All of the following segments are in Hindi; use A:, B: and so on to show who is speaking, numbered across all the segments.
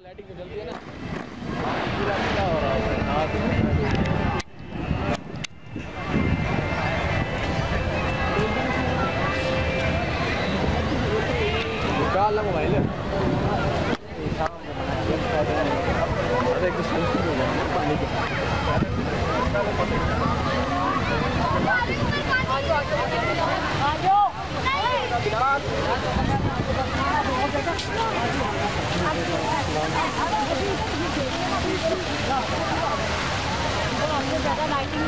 A: लाइटिंग तो जल्दी है ना। पूरा क्या हो रहा है? क्या लगा भाई ले? अरे कुछ मुश्किल हो गया पानी के।
B: ज़्यादा लाइटिंग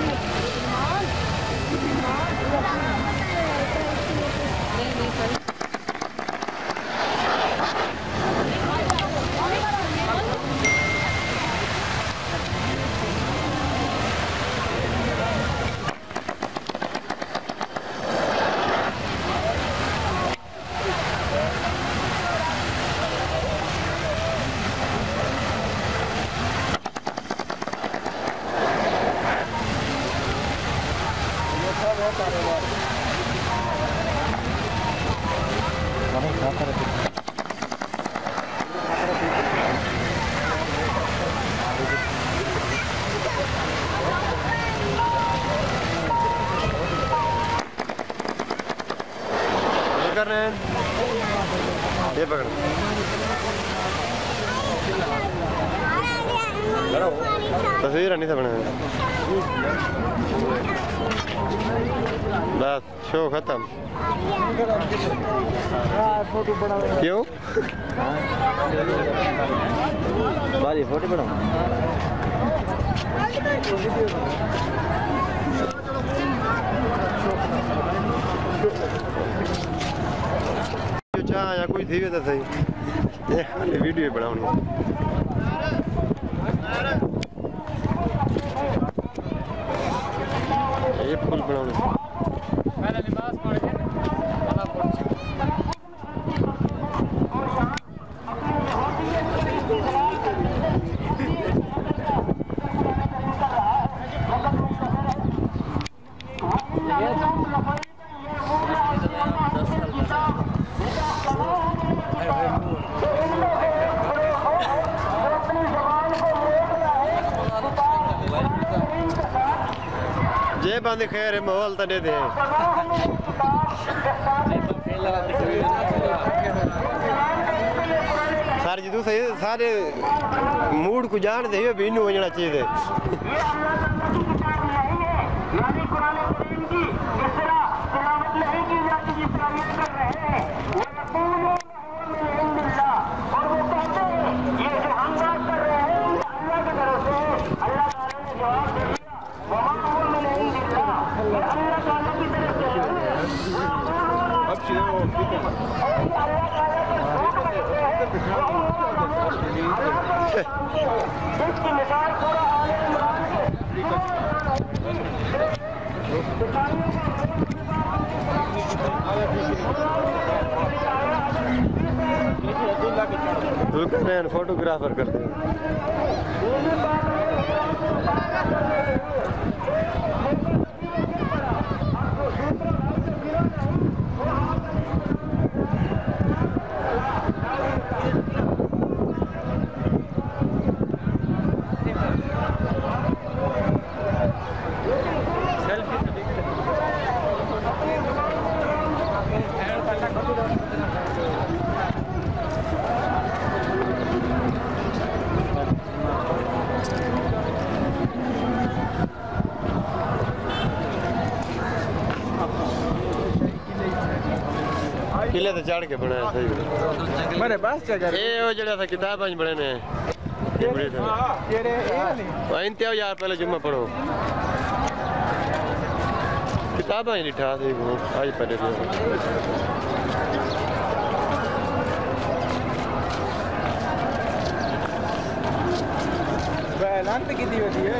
C: कर रहे हैं। ये पकड़ तस्वीर नहीं बने बस शो खत्म। क्यों
A: बारी फोटो बनाओ।
C: या कोई थी तो सही ये वीडियो बनानी ये फुल बनाने जे बंद खैर माहौल तो दे दे सारे जो सही सारे मूड को जान दे बीनू हो जाना चाहिए। फोटोग्राफर करते हैं। किले तो चढ़ के बनाया सही मेरे पास ये वो जड़ा था किताब बने ने इंतजाम यार पहले जुम्मा पढ़ो किताब लिखा आज पढ़े
A: ऐलान पे की होती है।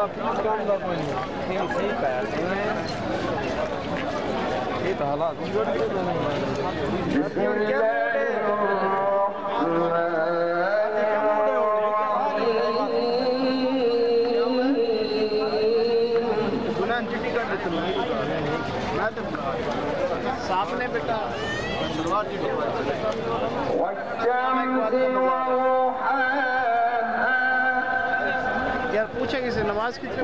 A: ये तो हालात सामने बेटा शुरुआत यार पूछेंगे से नमाज कितने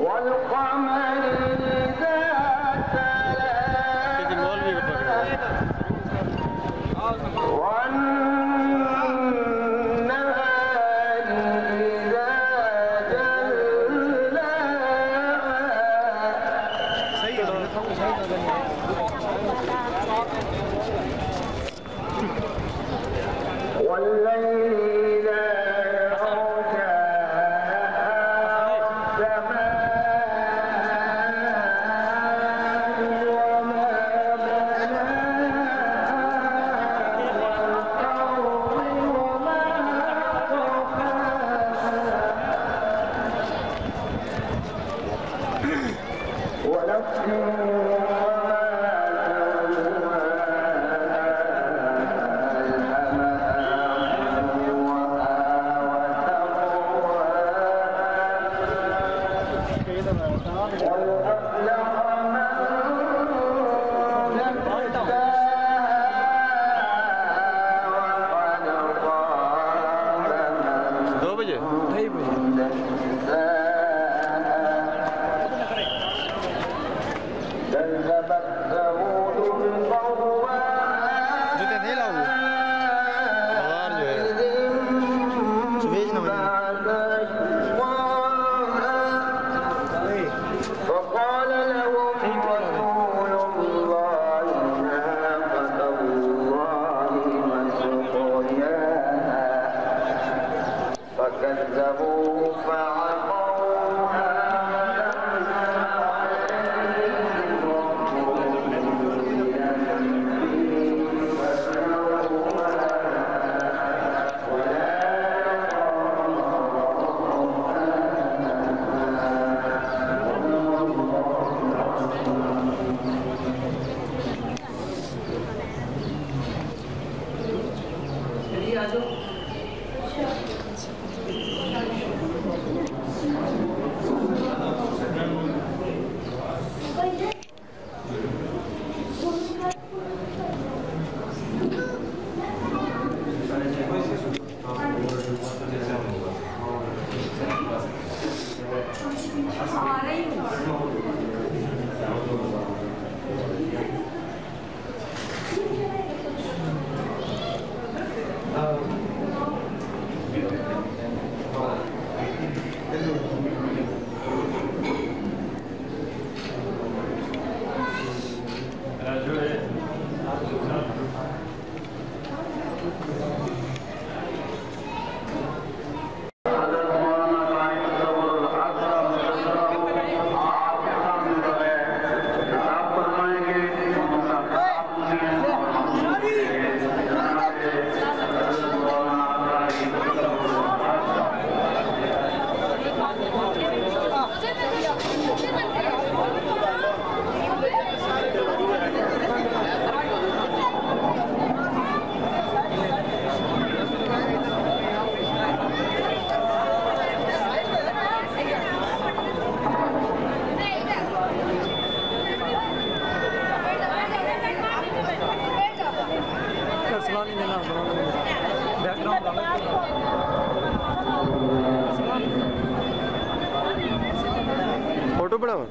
C: फोटो बनाओ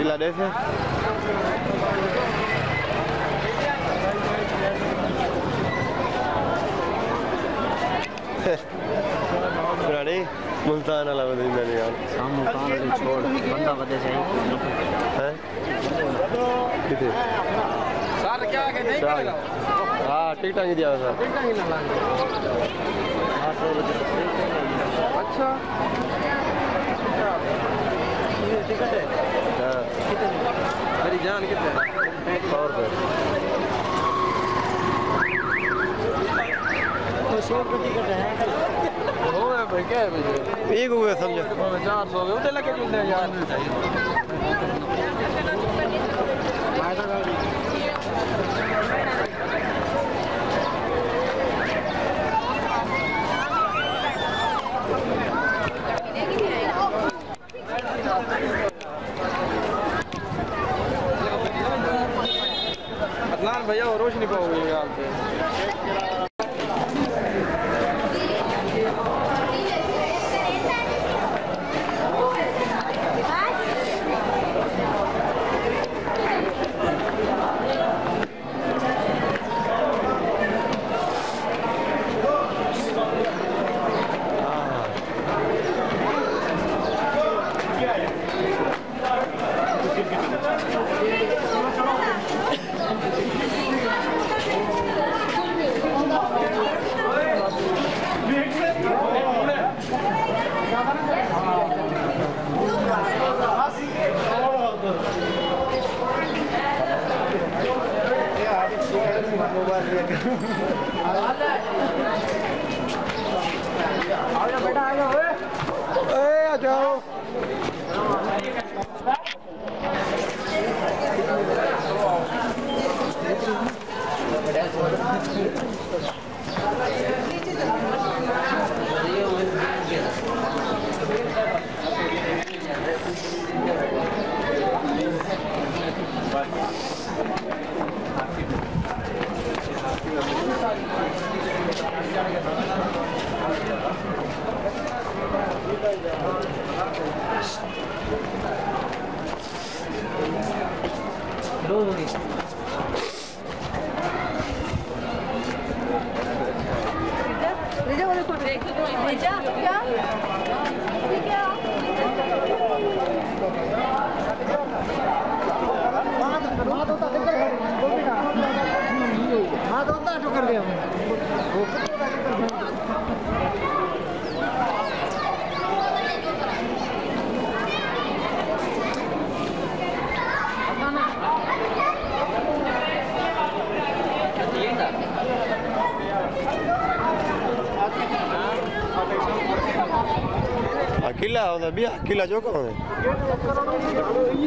C: Filadélfia. रानी मुल्तान वाला बदल मैंने यार
A: शाम मुल्तान वाले छोड़ बंदा बदे चाहिए
C: हैं कितने
A: सर क्या के नहीं करेगा
C: हां टिकट नहीं दिया सर
A: टिकट ही ना लाएंगे 800 रुपए अच्छा ये टिकट है
C: हां
A: कितने मेरी जान कितने
C: 100 रुपए
A: 100 रुपए टिकट है हो है भाई क्या है भाई
C: एक हो गया समझो
A: 400 हो गए उधर लगे चलते हैं यार अदनान भैया वो रोशनी पाओगे यार पे बेटा आ जाओ आ जाओ
C: किला होता बिया किला जो कौन है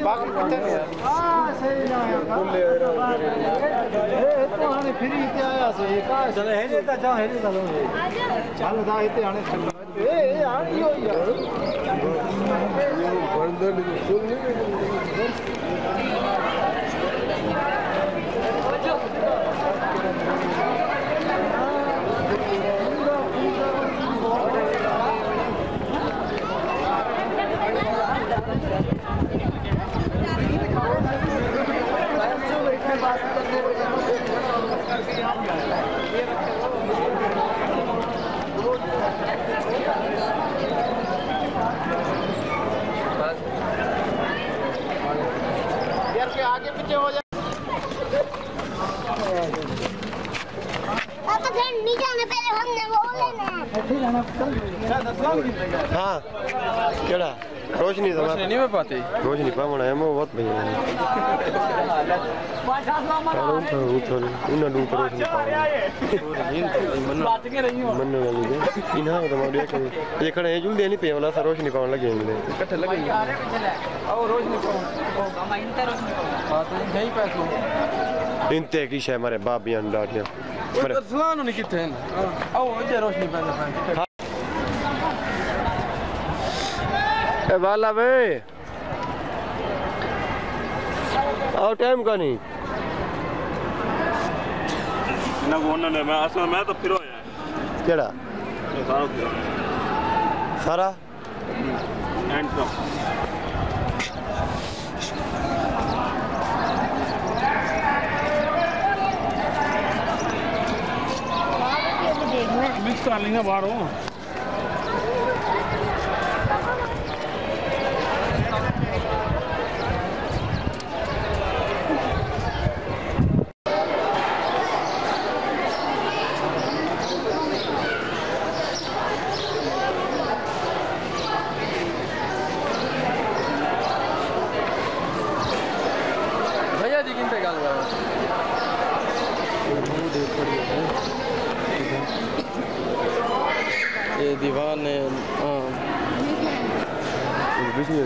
A: बाकी कितने हैं हां सही ना है ए तो आने फ्री ते आया से का चले है ता जा है ता चल दा इते आने ए आ यो यार बंदर सुन नहीं यार के आगे पीछे हो जा
B: पापा घर नहीं जाना पहले हमने वो लेना
C: हां केड़ा रोशनी
A: रोशनी नहीं में पाते
C: रोशनी पावना है बहुत भैया उन्हें डूब रोशनी पावना मन्नो वाली दे इन्हां तो मारे के ये खड़े हैं जुल दे नहीं पे वाला सा रोशनी पावन लगे हैं
A: इकट्ठे लगे हैं आओ रोशनी पावन हम इंते रोशनी पावन हां तो यही पैसों
C: इंते की शे मारे बाबियां डाटियां
A: मेरे सलानो नहीं किथे आओ इधर रोशनी पावन
C: ए वाला वे आओ टाइम का नहीं
D: ना वो ना मैं असल मैं तो फिरो आया
C: केड़ा सारा
D: एंड तो
E: रिश्ता लेंगे बाहरों
F: भैया जी किन पे गल ये दीवार ने
C: पिछले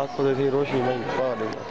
C: आँखों से रोशनी नहीं पा देगा।